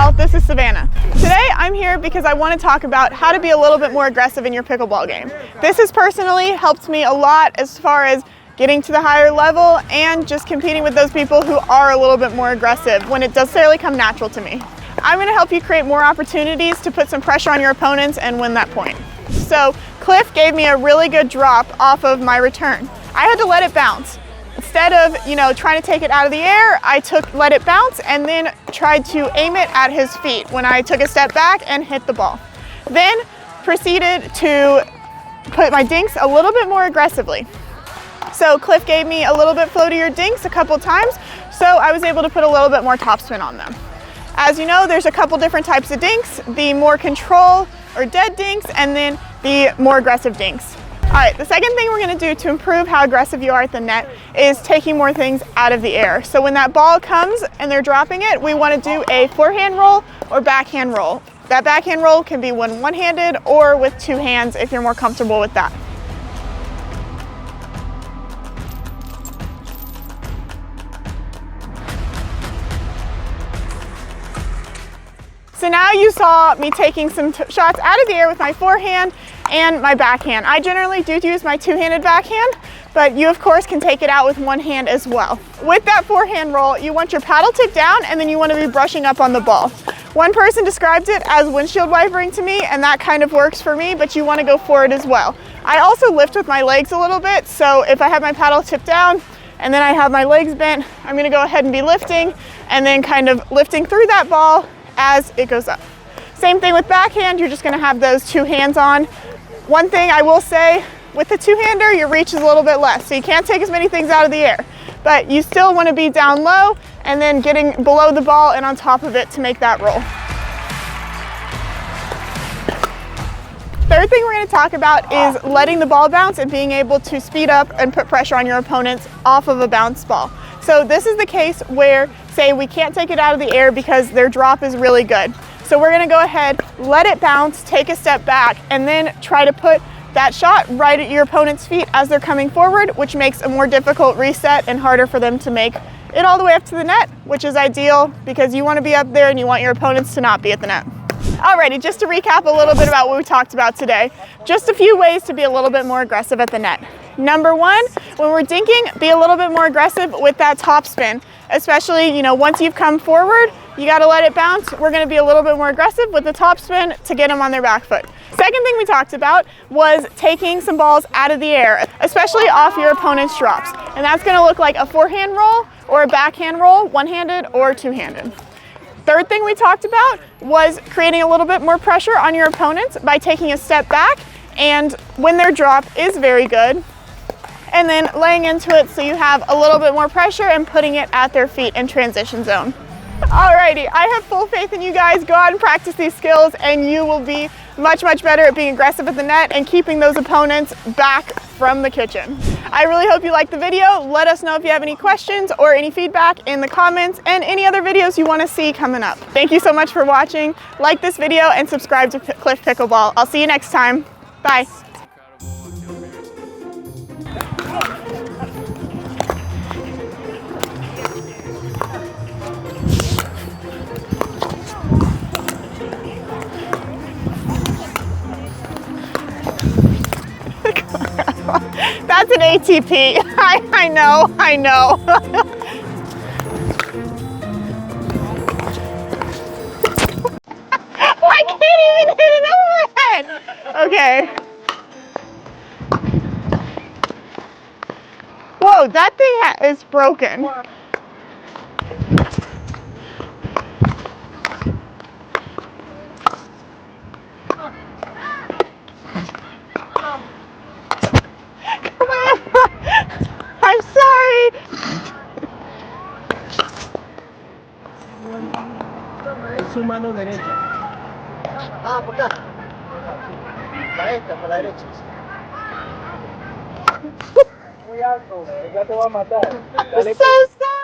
Pickleball, this is Savannah. Today I'm here because I want to talk about how to be a little bit more aggressive in your pickleball game. This has personally helped me a lot as far as getting to the higher level and just competing with those people who are a little bit more aggressive when it does necessarily come natural to me. I'm going to help you create more opportunities to put some pressure on your opponents and win that point. So Cliff gave me a really good drop off of my return. I had to let it bounce. Instead of, trying to take it out of the air, I let it bounce and then tried to aim it at his feet when I took a step back and hit the ball. Then proceeded to put my dinks a little bit more aggressively. So Cliff gave me a little bit floatier dinks a couple times, so I was able to put a little bit more topspin on them. As you know, there's a couple different types of dinks, the more control or dead dinks, and then the more aggressive dinks. All right, the second thing we're gonna do to improve how aggressive you are at the net is taking more things out of the air. So when that ball comes and they're dropping it, we wanna do a forehand roll or backhand roll. That backhand roll can be one-handed or with two hands if you're more comfortable with that. So now you saw me taking some shots out of the air with my forehand and my backhand. I generally do use my two-handed backhand, but you of course can take it out with one hand as well. With that forehand roll, you want your paddle tip down and then you want to be brushing up on the ball. One person described it as windshield wipering to me, and that kind of works for me, but you want to go for it as well. I also lift with my legs a little bit, so if I have my paddle tip down and then I have my legs bent, I'm going to go ahead and be lifting and then kind of lifting through that ball as it goes up. Same thing with backhand, you're just gonna have those two hands on. One thing I will say, with the two-hander, your reach is a little bit less, so you can't take as many things out of the air, but you still wanna be down low and then getting below the ball and on top of it to make that roll. Third thing we're gonna talk about is letting the ball bounce and being able to speed up and put pressure on your opponents off of a bounce ball. So this is the case where, say, we can't take it out of the air because their drop is really good. So we're gonna go ahead, let it bounce, take a step back, and then try to put that shot right at your opponent's feet as they're coming forward, which makes a more difficult reset and harder for them to make it all the way up to the net, which is ideal because you wanna be up there and you want your opponents to not be at the net. Alrighty, just to recap a little bit about what we talked about today, just a few ways to be a little bit more aggressive at the net. Number one, when we're dinking, be a little bit more aggressive with that top spin. Especially, once you've come forward, you gotta let it bounce. We're gonna be a little bit more aggressive with the top spin to get them on their back foot. Second thing we talked about was taking some balls out of the air, especially off your opponent's drops. And that's gonna look like a forehand roll or a backhand roll, one-handed or two-handed. Third thing we talked about was creating a little bit more pressure on your opponents by taking a step back and when their drop is very good, and then laying into it so you have a little bit more pressure and putting it at their feet in transition zone. Alrighty, I have full faith in you guys. Go out and practice these skills and you will be much, much better at being aggressive at the net and keeping those opponents back from the kitchen. I really hope you liked the video. Let us know if you have any questions or any feedback in the comments and any other videos you want to see coming up. Thank you so much for watching. Like this video and subscribe to Cliff Pickleball. I'll see you next time. Bye. That's an ATP. I know. I can't even hit it overhead. Okay. Whoa, that thing is broken. I'm sorry. Su mano derecha. Ah, por acá. Para esta, para la derecha. Muy alto, ya te va a matar. Dale. So sorry.